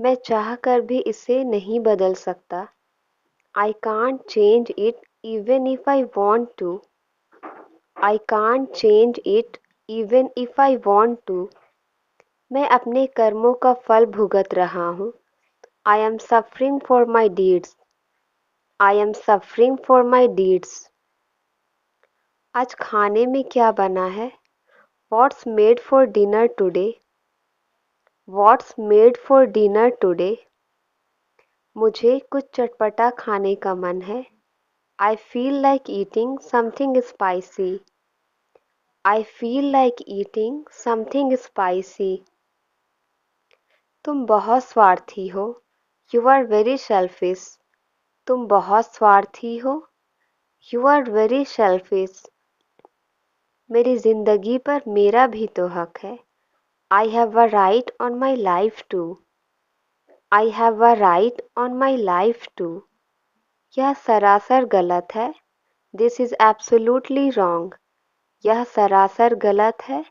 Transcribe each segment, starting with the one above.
मैं चाह कर भी इसे नहीं बदल सकता। I can't change it even if I want to. I can't change it even if I want to. मैं अपने कर्मों का फल भुगत रहा हूँ। I am suffering for my deeds. I am suffering for my deeds. आज खाने में क्या बना है? What's made for dinner today? What's made for dinner today? मुझे कुछ चटपटा खाने का मन है। I feel like eating something spicy. I feel like eating something spicy. तुम बहुत स्वार्थी हो। You are very selfish. तुम बहुत स्वार्थी हो। You are very selfish. मेरी जिंदगी पर मेरा भी तो हक है। I have a right on my life too. I have a right on my life too. यह सरासर गलत है। This is absolutely wrong. यह सरासर गलत है।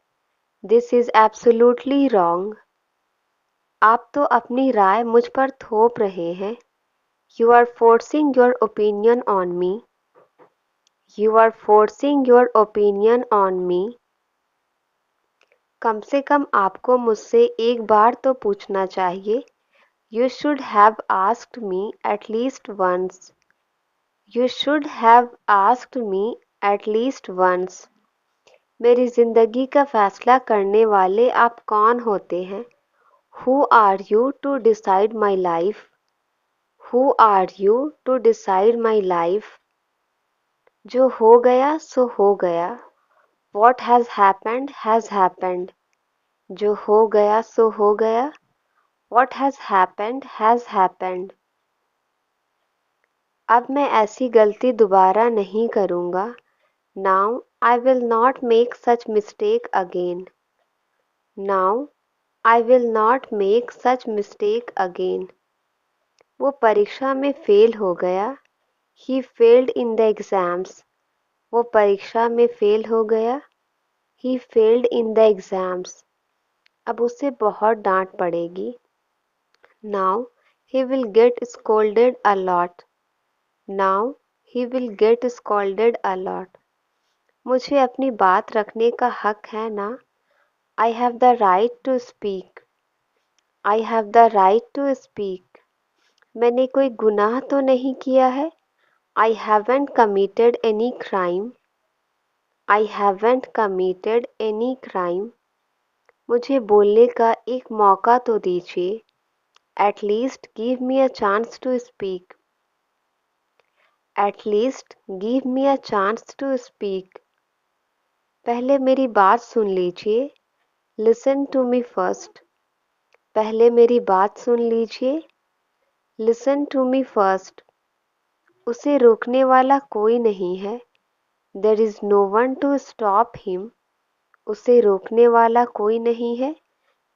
This is absolutely wrong. आप तो अपनी राय मुझ पर थोप रहे हैं। You are forcing your opinion on me. You are forcing your opinion on me. कम से कम आपको मुझसे एक बार तो पूछना चाहिए। You should have asked me at least once. You should have asked me at least once. मेरी जिंदगी का फैसला करने वाले आप कौन होते हैं? Who are you to decide my life? Who are you to decide my life? जो हो गया सो हो गया। What has happened has happened. जो हो गया सो हो गया। What has happened has happened. अब मैं ऐसी गलती दोबारा नहीं करूँगा। Now I will not make such mistake again. Now I will not make such mistake again. वो परीक्षा में फेल हो गया। He failed in the exams. वो परीक्षा में फेल हो गया। He failed in the exams. अब उसे बहुत डांट पड़ेगी। Now he will get scolded a lot. Now he will get scolded a lot. मुझे अपनी बात रखने का हक है ना? I have the right to speak. I have the right to speak. मैंने कोई गुनाह तो नहीं किया है। I haven't committed any crime. I haven't committed any crime. मुझे बोलने का एक मौका तो दीजिए। At least give me a chance to speak. At least give me a chance to speak. पहले मेरी बात सुन लीजिए। Listen to me first. पहले मेरी बात सुन लीजिए। Listen to me first. उसे रोकने वाला कोई नहीं है। There is no one to stop him. उसे रोकने वाला कोई नहीं है।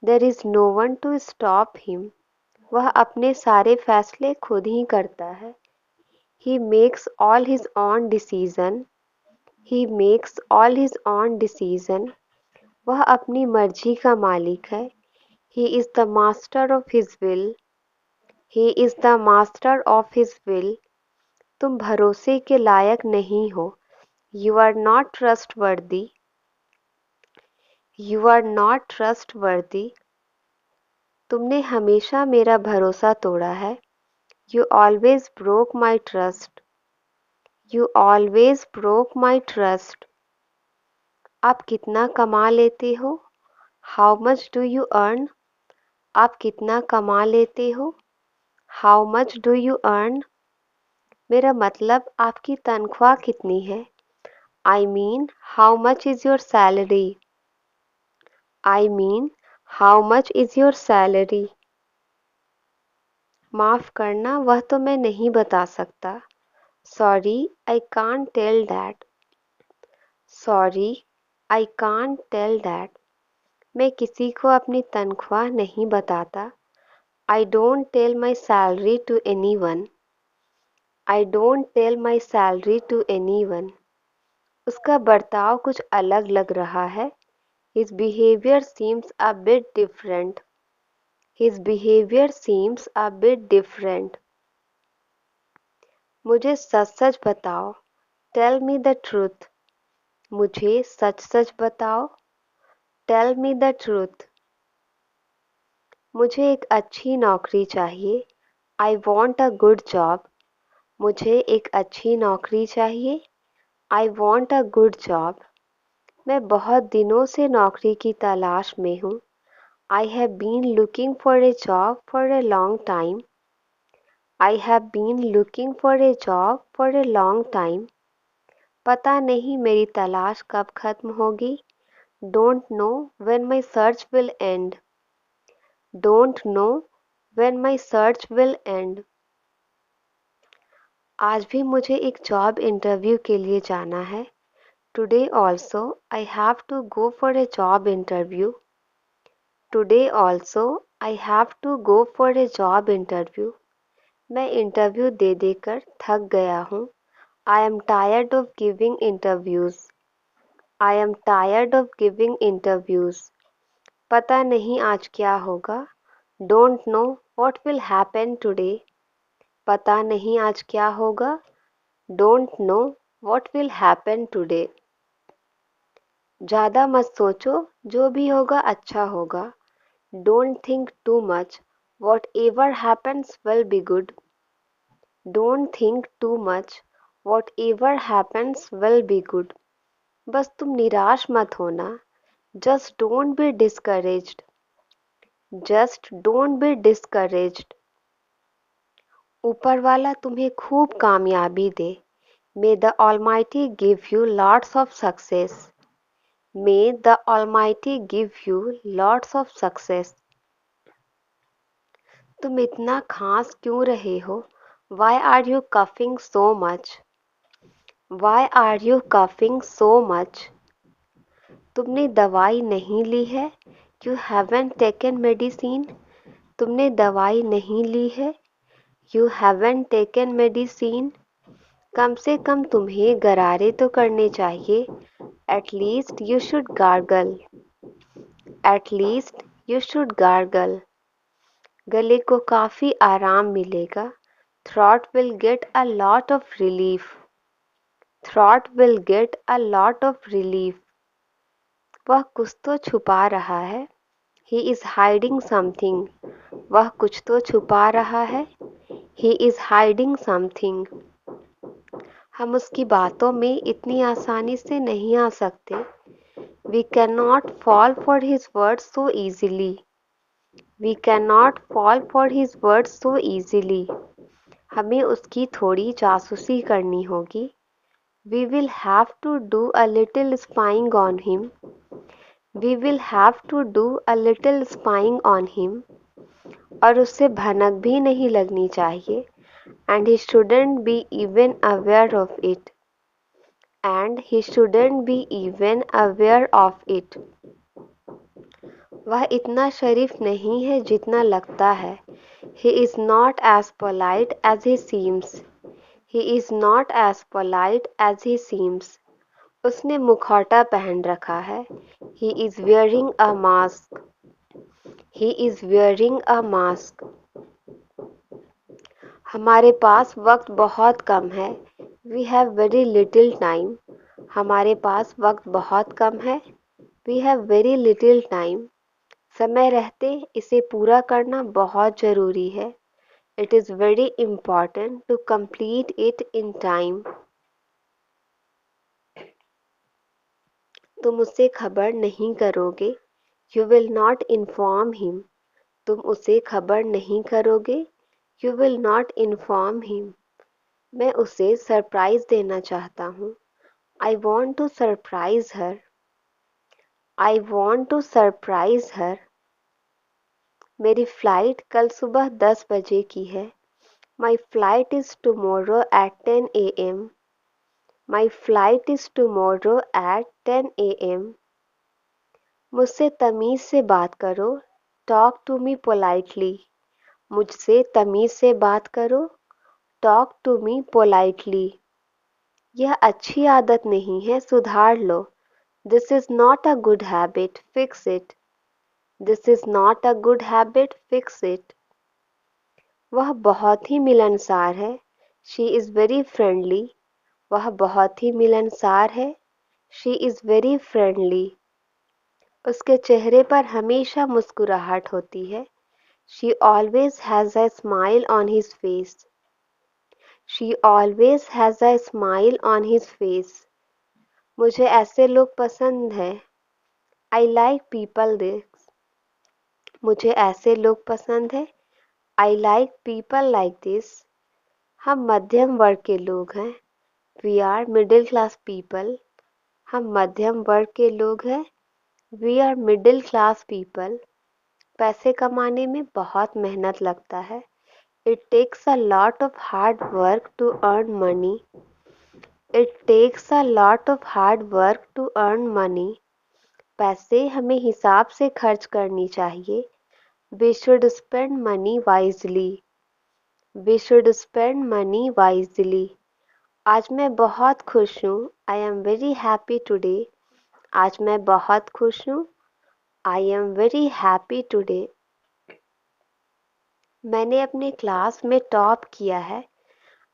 There is no one to stop him. वह अपने सारे फैसले खुद ही करता है। He makes all his own decision. He makes all his own decision. वह अपनी मर्जी का मालिक है। He is the master of his will. He is the master of his will. तुम भरोसे के लायक नहीं हो। You are not trustworthy. You are not trustworthy. तुमने हमेशा मेरा भरोसा तोड़ा है। You always broke my trust. You always broke my trust. आप कितना कमा लेते हो? How much do you earn? आप कितना कमा लेते हो? How much do you earn? मेरा मतलब आपकी तनख्वाह कितनी है? I mean, how much is your salary? I mean, how much is your salary? माफ़ करना वह तो मैं नहीं बता सकता। Sorry, I can't tell that. Sorry, I can't tell that. मैं किसी को अपनी तनख्वाह नहीं बताता। I don't tell my salary to anyone. I don't tell my salary to anyone. उसका बर्ताव कुछ अलग लग रहा है। His behavior seems a bit different. His behavior seems a bit different. मुझे सच सच बताओ. Tell me the truth. मुझे सच सच बताओ. Tell me the truth. मुझे एक अच्छी नौकरी चाहिए. I want a good job. मुझे एक अच्छी नौकरी चाहिए. I want a good job. मैं बहुत दिनों से नौकरी की तलाश में हूँ. I have been looking for a job for a long time. I have been looking for a job for a long time. पता नहीं मेरी तलाश कब खत्म होगी. Don't know when my search will end. Don't know when my search will end. आज भी मुझे एक जॉब इंटरव्यू के लिए जाना है. Today also I have to go for a job interview. Today also I have to go for a job interview. मैं interview दे देकर थक गया हूँ. I am tired of giving interviews. I am tired of giving interviews. पता नहीं आज क्या होगा. Don't know what will happen today. पता नहीं आज क्या होगा. Don't know what will happen today. ज़्यादा मत सोचो. जो भी होगा अच्छा होगा. Don't think too much. Whatever happens will be good. Don't think too much. Whatever happens will be good. बस तुम निराश मत होना. Just don't be discouraged. Just don't be discouraged. ऊपर वाला तुम्हें खूब कामयाबी दे. May the Almighty give you lots of success. May the Almighty give you lots of success. तुम इतना खांस क्यों रहे हो? Why are you coughing so much? Why are you coughing so much? तुमने दवाई नहीं ली है. You haven't taken medicine. तुमने दवाई नहीं ली है. You haven't taken medicine. कम से कम तुम्हें गरारे तो करने चाहिए. At least you should gargle. At least you should gargle. गले को काफ़ी आराम मिलेगा. Throat will get a lot of relief. Throat will get a lot of relief. वह कुछ तो छुपा रहा है. He is hiding something. वह कुछ तो छुपा रहा है. He is hiding something. हम उसकी बातों में इतनी आसानी से नहीं आ सकते. We cannot fall for his words so easily. We cannot fall for his words so easily. हमें उसकी थोड़ी जासूसी करनी होगी. We will have to do a little spying on him. We will have to do a little spying on him. और उससे भनक भी नहीं लगनी चाहिए. And he shouldn't be even aware of it. And he shouldn't be even aware of it. वह इतना शरीफ नहीं है जितना लगता है. He is not as polite as he seems. He is not as polite as he seems. उसने मुखौटा पहन रखा है. He is wearing a mask. He is wearing a mask. हमारे पास वक्त बहुत कम है. We have very little time. हमारे पास वक्त बहुत कम है. We have very little time. समय रहते इसे पूरा करना बहुत ज़रूरी है. It is very important to complete it in time. तुम उसे खबर नहीं करोगे. You will not inform him. तुम उसे खबर नहीं करोगे. You will not inform him. मैं उसे सरप्राइज़ देना चाहता हूँ. I want to surprise her. I want to surprise her. मेरी फ़्लाइट कल सुबह 10 बजे की है. My flight is tomorrow at 10 a.m. My flight is tomorrow at 10 a.m. मुझसे तमीज़ से बात करो. Talk to me politely. मुझसे तमीज़ से बात करो. Talk to me politely. यह अच्छी आदत नहीं है. सुधार लो. This is not a good habit. Fix it. This is not a good habit, fix it. वह बहुत ही मिलनसार है। She is very friendly. वह बहुत ही मिलनसार है। She is very friendly. उसके चेहरे पर हमेशा मुस्कुराहट होती है। She always has a smile on his face. She always has a smile on his face. मुझे ऐसे लोग पसंद हैं। I like people this. मुझे ऐसे लोग पसंद हैं। I like people like this. हम मध्यम वर्ग के लोग हैं। We are middle class people. हम मध्यम वर्ग के लोग हैं। We are middle class people. पैसे कमाने में बहुत मेहनत लगता है। It takes a lot of hard work to earn money. It takes a lot of hard work to earn money. पैसे हमें हिसाब से खर्च करनी चाहिए। We should spend money wisely. We should spend money wisely. आज मैं बहुत खुश हूँ। I am very happy today. आज मैं बहुत खुश हूँ। I am very happy today. मैंने अपने क्लास में टॉप किया है।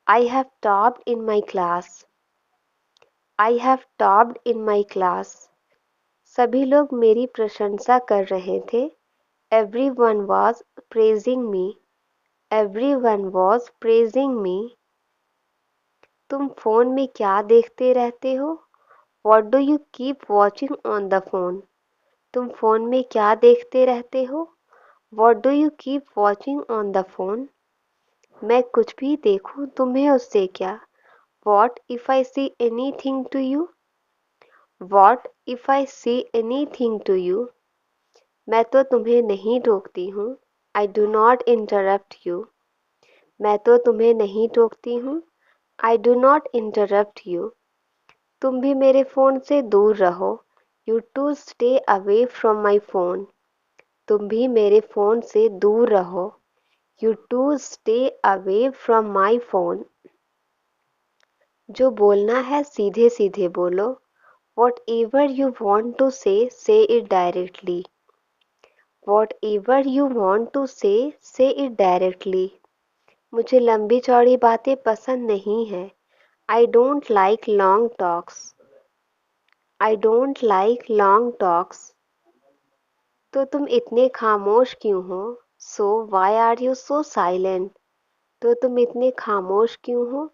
I have topped in my class. I have topped in my class. सभी लोग मेरी प्रशंसा कर रहे थे। Everyone was praising me. Everyone was praising me. तुम फोन में क्या देखते रहते हो? What do you keep watching on the phone? तुम फोन में क्या देखते रहते हो? What do you keep watching on the phone? मैं कुछ भी देखूं तुम्हें उससे क्या? What if I see anything to you? What if I see anything to you? मैं तो तुम्हें नहीं टोकती हूँ। I do not interrupt you. मैं तो तुम्हें नहीं टोकती हूँ। I do not interrupt you. तुम भी मेरे फ़ोन से दूर रहो। You to stay away from my phone. तुम भी मेरे फ़ोन से दूर रहो। You to stay away from my phone. जो बोलना है सीधे सीधे बोलो। Whatever you want to say it directly. Whatever you want to say it directly. मुझे लंबी चौड़ी बातें पसंद नहीं है। I don't like long talks. I don't like long talks. तो तुम इतने खामोश क्यों हो? So why are you so silent? तो तुम इतने खामोश क्यों हो?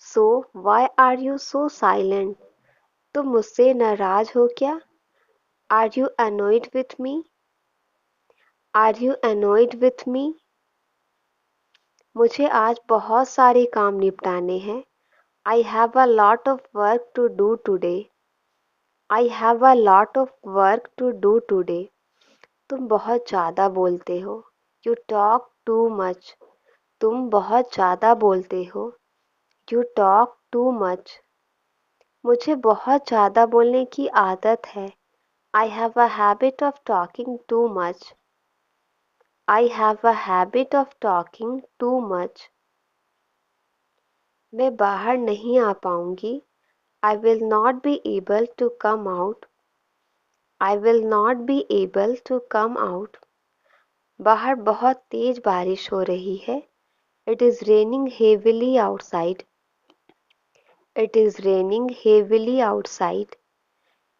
So why are you so silent? तुम मुझसे नाराज हो क्या? Are you annoyed with me? Are you annoyed with me? मुझे आज बहुत सारे काम निपटाने हैं। I have a lot of work to do today. I have a lot of work to do today. तुम बहुत ज़्यादा बोलते हो। You talk too much. तुम बहुत ज़्यादा बोलते हो। You talk too much. मुझे बहुत ज़्यादा बोलने की आदत है। I have a habit of talking too much. I have a habit of talking too much. मैं बाहर नहीं आ पाऊंगी। I will not be able to come out. I will not be able to come out. बाहर बहुत तेज बारिश हो रही है। It is raining heavily outside. It is raining heavily outside.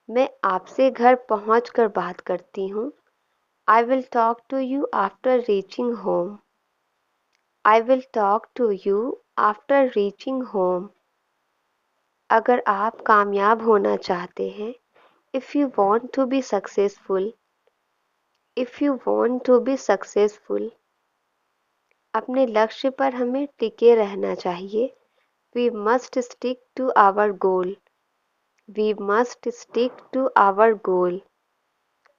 मैं आपसे घर पहुंच कर बात करती हूँ। I will talk to you after reaching home. I will talk to you after reaching home. अगर आप कामयाब होना चाहते हैं, if you want to be successful, if you want to be successful, अपने लक्ष्य पर हमें टिके रहना चाहिए। We must stick to our goal. We must stick to our goal.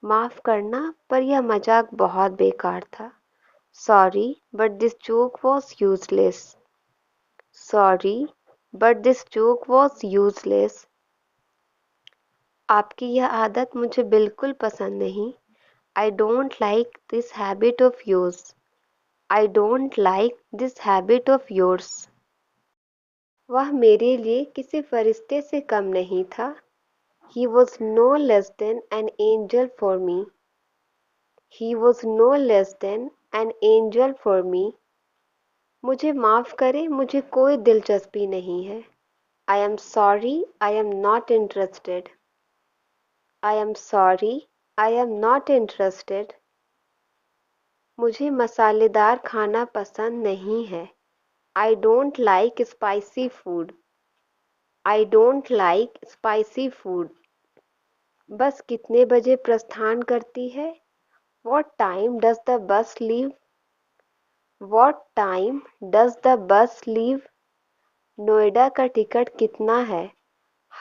माफ़ करना, पर यह मजाक बहुत बेकार था। Sorry but this joke was useless. Sorry but this joke was useless. आपकी यह आदत मुझे बिल्कुल पसंद नहीं। आई don't like this habit of yours. I don't like this habit of yours. वह मेरे लिए किसी फरिश्ते से कम नहीं था। He was no less than an angel for me. He was no less than an angel for me. मुझे माफ करें, मुझे कोई दिलचस्पी नहीं है. I am sorry, I am not interested. I am sorry, I am not interested. मुझे मसालेदार खाना पसंद नहीं है. I don't like spicy food. I don't like spicy food. बस कितने बजे प्रस्थान करती है? What time does the bus leave? What time does the bus leave? Noida का टिकट कितना है?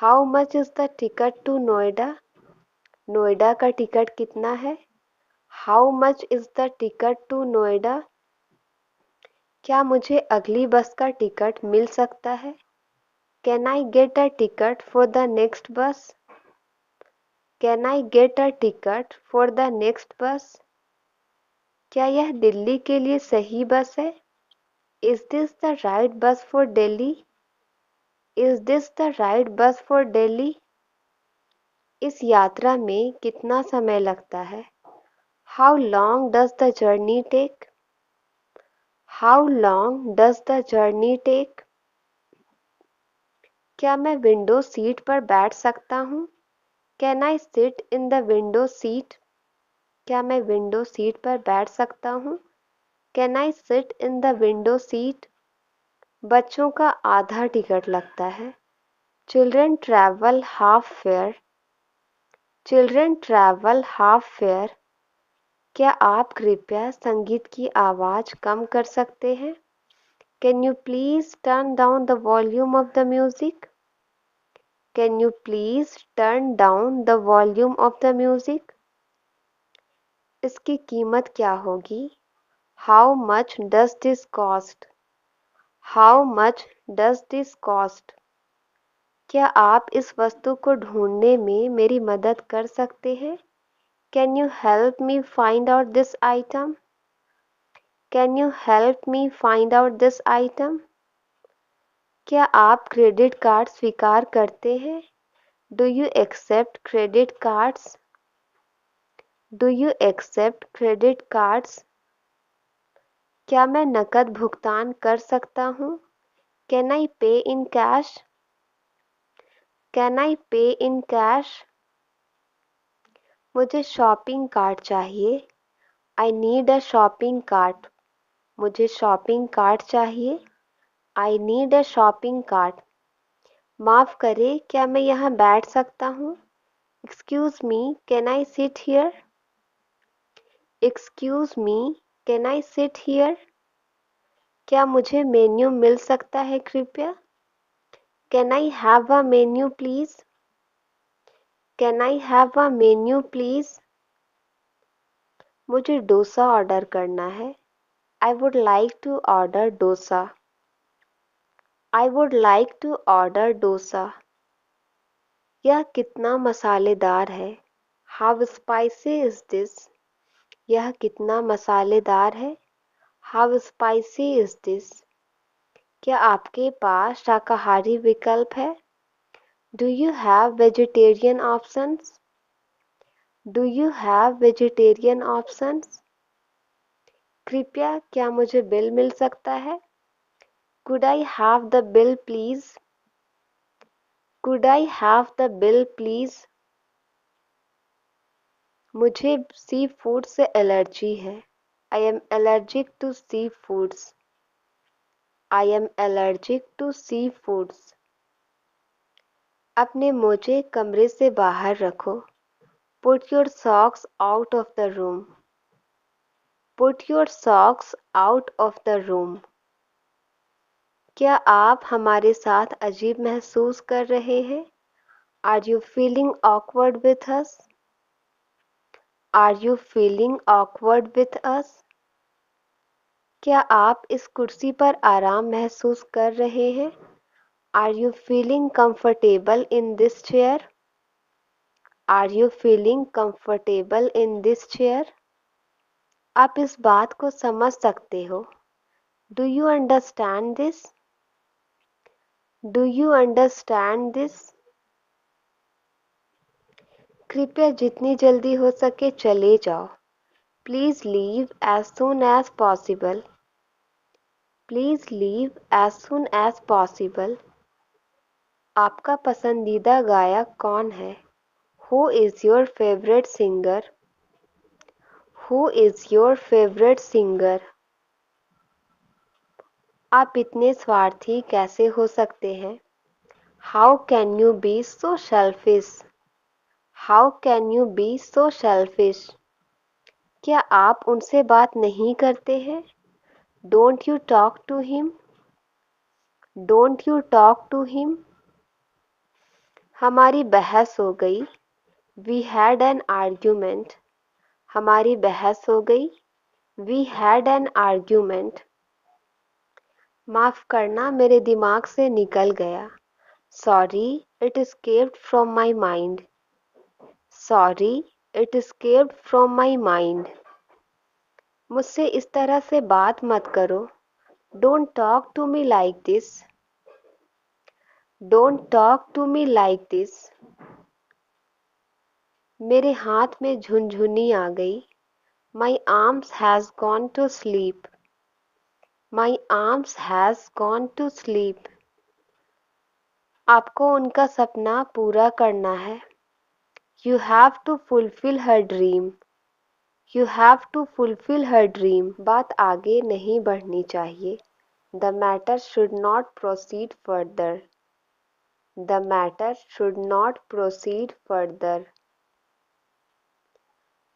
How much is the ticket to Noida? Noida का टिकट कितना है? How much is the ticket to Noida? क्या मुझे अगली बस का टिकट मिल सकता है? Can I get a ticket for the next bus? Can I get a ticket for the next bus? क्या यह दिल्ली के लिए सही बस है? Is this the right bus for Delhi? Is this the right bus for Delhi? इस यात्रा में कितना समय लगता है? How long does the journey take? How long does the journey take? क्या मैं विंडो सीट पर बैठ सकता हूँ? Can I sit in the window seat? क्या मैं विंडो सीट पर बैठ सकता हूँ? Can I sit in the window seat? बच्चों का आधा टिकट लगता है. Children travel half fare. Children travel half fare. क्या आप कृपया संगीत की आवाज़ कम कर सकते हैं? Can you please turn down the volume of the music? Can you please turn down the volume of the music? इसकी कीमत क्या होगी? How much does this cost? How much does this cost? क्या आप इस वस्तु को ढूंढने में मेरी मदद कर सकते हैं? Can you help me find out this item? Can you help me find out this item? क्या आप क्रेडिट कार्ड स्वीकार करते हैं? Do you accept credit cards? Do you accept credit cards? क्या मैं नकद भुगतान कर सकता हूँ? Can I pay in cash? Can I pay in cash? मुझे शॉपिंग कार्ट चाहिए. I need a shopping cart. मुझे शॉपिंग कार्ट चाहिए. I need a shopping cart. माफ़ करें, क्या मैं यहाँ बैठ सकता हूँ? Excuse me, can I sit here? Excuse me, can I sit here? क्या मुझे मेन्यू मिल सकता है कृपया? Can I have a menu please? Can I have a menu please? मुझे डोसा ऑर्डर करना है. I would like to order dosa. I would like to order dosa. यह कितना मसालेदार है? How spicy is this? यह कितना मसालेदार है? How spicy is this? क्या आपके पास शाकाहारी विकल्प है? Do you have vegetarian options? Do you have vegetarian options? कृपया क्या मुझे बिल मिल सकता है? Could I have the bill please? Could I have the bill please? मुझे सी फूड से एलर्जी है. I am allergic to seafoods. I am allergic to seafoods. अपने मोजे कमरे से बाहर रखो. Put your socks out of the room. Put your socks out of the room. क्या आप हमारे साथ अजीब महसूस कर रहे हैं? Are you feeling awkward with us? Are you feeling awkward with us? क्या आप इस कुर्सी पर आराम महसूस कर रहे हैं? Are you feeling comfortable in this chair? Are you feeling comfortable in this chair? आप इस बात को समझ सकते हो. Do you understand this? Do you understand this? कृपया जितनी जल्दी हो सके चले जाओ. Please leave as soon as possible. Please leave as soon as possible. आपका पसंदीदा गायक कौन है? Who is your favorite singer? Who is your favorite singer? आप इतने स्वार्थी कैसे हो सकते हैं? How can you be so selfish? How can you be so selfish? क्या आप उनसे बात नहीं करते हैं? Don't you talk to him? Don't you talk to him? हमारी बहस हो गई. We had an argument. हमारी बहस हो गई. We had an argument. माफ़ करना मेरे दिमाग से निकल गया. Sorry, it escaped from my mind. Sorry, it escaped from my mind. मुझसे इस तरह से बात मत करो. Don't talk to me like this. Don't talk to me like this. मेरे हाथ में झुनझुनी आ गई. My arms has gone to sleep. My arms has gone to sleep. आपको उनका सपना पूरा करना है. You have to fulfill her dream. You have to fulfill her dream. बात आगे नहीं बढ़नी चाहिए. The matter should not proceed further. The matter should not proceed further.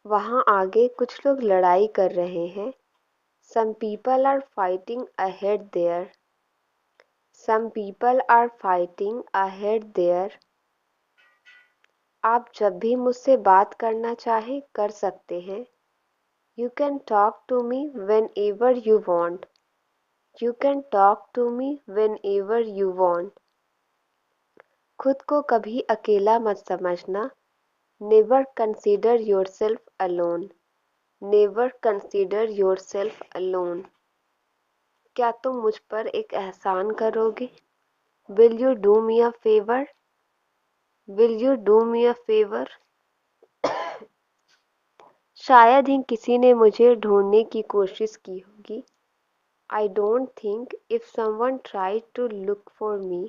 वहाँ आगे कुछ लोग लड़ाई कर रहे हैं. Some people are fighting ahead there. Some people are fighting ahead there. आप जब भी मुझसे बात करना चाहें कर सकते हैं. You can talk to me whenever you want. You can talk to me whenever you want. खुद को कभी अकेला मत समझना. Never consider yourself alone. Never consider yourself alone. क्या तुम मुझ पर एक एहसान करोगे? Will you do me a favor? Will you do me a favor? शायद ही किसी ने मुझे ढूंढने की कोशिश की होगी. I don't think if someone tried to look for me.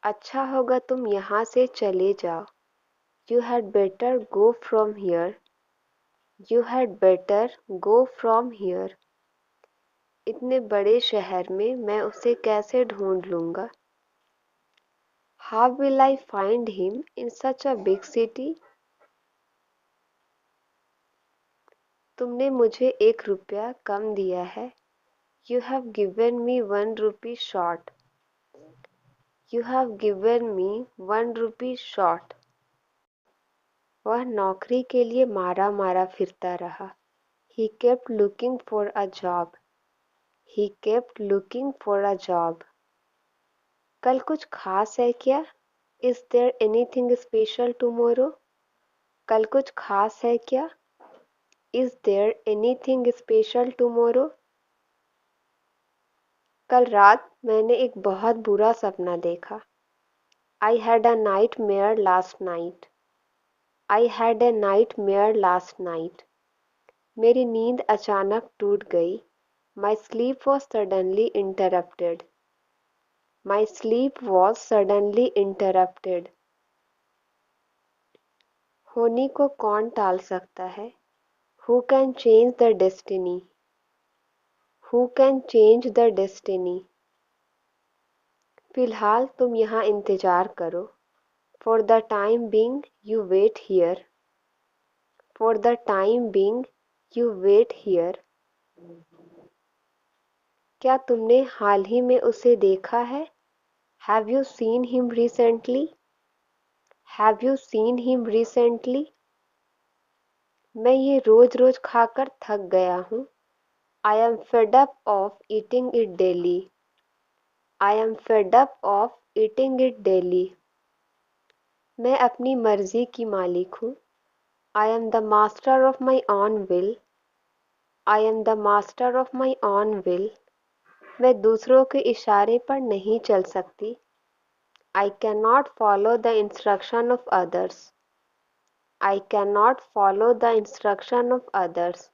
अच्छा होगा तुम यहाँ से चले जाओ. You had better go from here. You had better go from here. इतने बड़े शहर में मैं उसे कैसे ढूंढ लूँगा? How will I find him in such a big city? तुमने मुझे 1 रुपया कम दिया है. You have given me 1 rupee short. You have given me 1 rupee short. वह नौकरी के लिए मारा मारा फिरता रहा. He kept looking for a job. He kept looking for a job. कल कुछ खास है क्या? Is there anything special tomorrow? कल कुछ खास है क्या? Is there anything special tomorrow? कल रात मैंने एक बहुत बुरा सपना देखा. I had a nightmare last night. I had a nightmare last night. मेरी नींद अचानक टूट गई. My sleep was suddenly interrupted. My sleep was suddenly interrupted. होनी को कौन टाल सकता है? Who can change the destiny? Who can change the destiny? फिलहाल तुम यहाँ इंतज़ार करो. For the time being, you wait here. For the time being, you wait here. क्या तुमने हाल ही में उसे देखा है? Have you seen him recently? Have you seen him recently? मैं ये रोज-रोज खाकर थक गया हूँ. I am fed up of eating it daily. I am fed up of eating it daily. मैं अपनी मर्जी की मालिक हूँ. I am the master of my own will. I am the master of my own will. मैं दूसरों के इशारे पर नहीं चल सकती. I cannot follow the instruction of others. I cannot follow the instruction of others.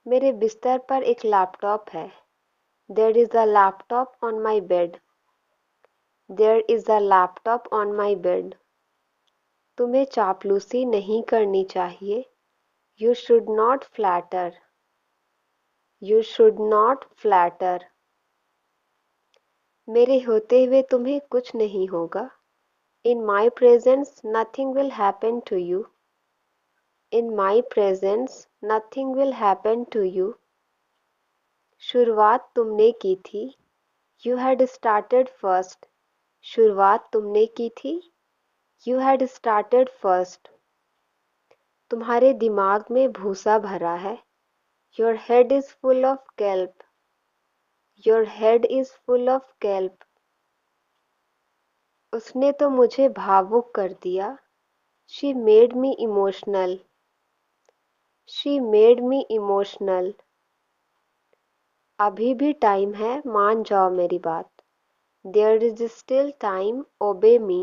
मेरे बिस्तर पर एक लैपटॉप है. There is a laptop on my bed. There is a laptop on my bed. तुम्हें चापलूसी नहीं करनी चाहिए. You should not flatter. You should not flatter. मेरे होते हुए तुम्हें कुछ नहीं होगा. In my presence nothing will happen to you. In my presence nothing will happen to you. शुरुआत तुमने की थी. You had started first. शुरुआत तुमने की थी. You had started first. तुम्हारे दिमाग में भूसा भरा है. Your head is full of kelp. Your head is full of kelp. उसने तो मुझे भावुक कर दिया. She made me emotional. She made me emotional. अभी भी टाइम है, मान जाओ मेरी बात. There is still time, obey me.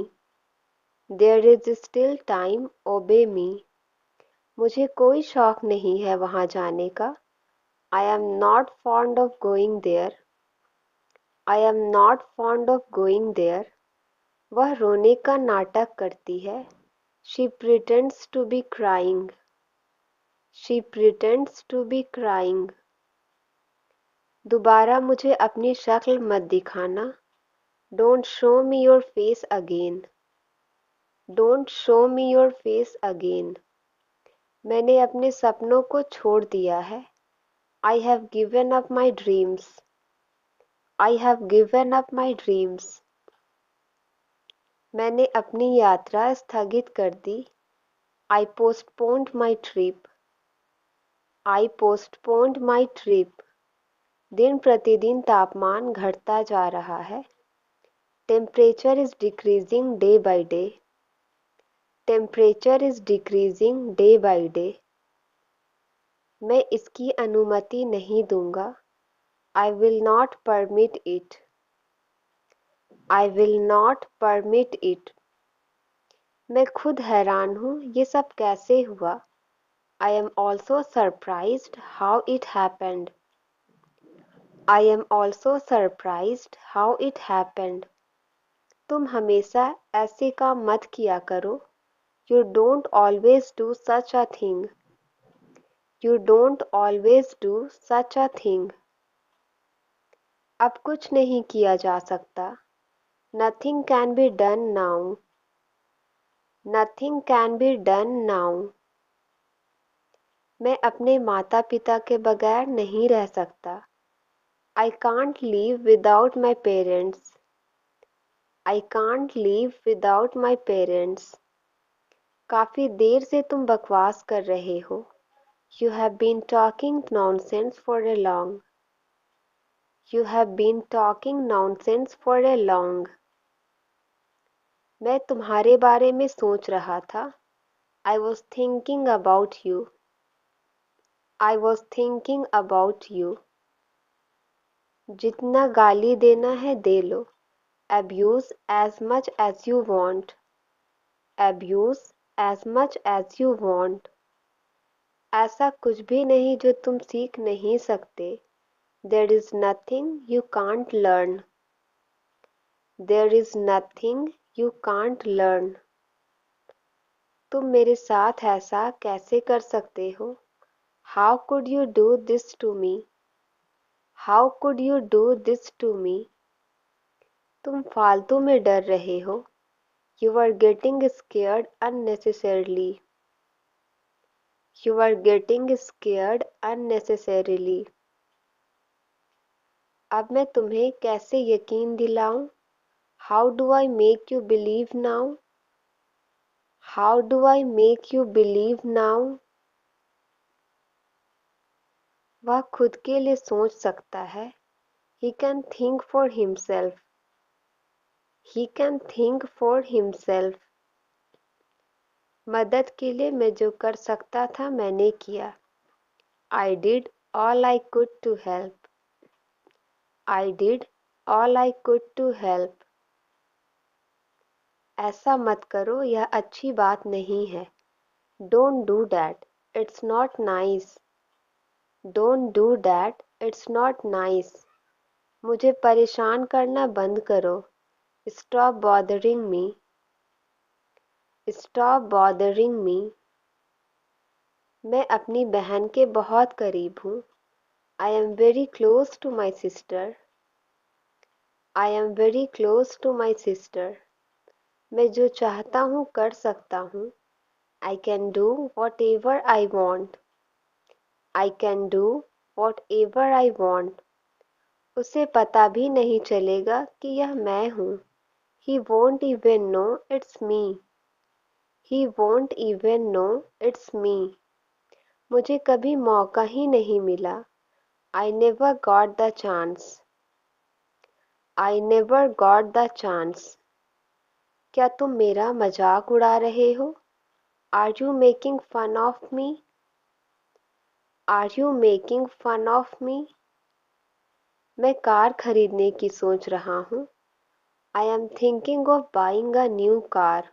There is still time, obey me. मुझे कोई शौक नहीं है वहाँ जाने का. I am not fond of going there. I am not fond of going there. वह रोने का नाटक करती है. She pretends to be crying. She pretends to be crying. दोबारा मुझे अपनी शक्ल मत दिखाना. Don't show me your face again. Don't show me your face again. मैंने अपने सपनों को छोड़ दिया है. I have given up my dreams. I have given up my dreams. मैंने अपनी यात्रा स्थगित कर दी. I postponed my trip. I postponed my trip. दिन प्रतिदिन तापमान घटता जा रहा है. Temperature is decreasing day by day. Temperature is decreasing day by day. मैं इसकी अनुमति नहीं दूंगा. I will not permit it. I will not permit it. मैं खुद हैरान हूँ ये सब कैसे हुआ. I am also surprised how it happened. I am also surprised how it happened. तुम हमेशा ऐसे काम मत किया करो. You don't always do such a thing. You don't always do such a thing. अब कुछ नहीं किया जा सकता. Nothing can be done now. Nothing can be done now. मैं अपने माता पिता के बगैर नहीं रह सकता. I can't live without my parents. I can't live without my parents. काफी देर से तुम बकवास कर रहे हो. You have been talking nonsense for a long. You have been talking nonsense for a long. मैं तुम्हारे बारे में सोच रहा था. I was thinking about you. I was thinking about you. जितना गाली देना है दे लो. Abuse as much as you want. Abuse as much as you want. ऐसा कुछ भी नहीं जो तुम सीख नहीं सकते. There is nothing you can't learn. There is nothing you can't learn. तुम मेरे साथ ऐसा कैसे कर सकते हो. How could you do this to me? How could you do this to me? तुम फालतू में डर रहे हो. You are getting scared unnecessarily. You are getting scared unnecessarily. अब मैं तुम्हें कैसे यकीन दिलाऊं. How do I make you believe now? How do I make you believe now? वह खुद के लिए सोच सकता है. He can think for himself. He can think for himself. मदद के लिए मैं जो कर सकता था मैंने किया. I did all I could to help. I did all I could to help. ऐसा मत करो, यह अच्छी बात नहीं है. Don't do that. It's not nice. Don't do that. It's not nice. मुझे परेशान करना बंद करो. Stop bothering me. Stop bothering me. मैं अपनी बहन के बहुत करीब हूँ. I am very close to my sister. I am very close to my sister. मैं जो चाहता हूँ कर सकता हूँ. I can do whatever I want. I can do whatever I want. उसे पता भी नहीं चलेगा कि यह मैं हूँ. He won't even know it's me. He won't even know it's me. मुझे कभी मौका ही नहीं मिला. I never got the chance. I never got the chance. क्या तुम मेरा मजाक उड़ा रहे हो? Are you making fun of me? Are you making fun of me? मैं कार खरीदने की सोच रहा हूँ. I am thinking of buying a new car.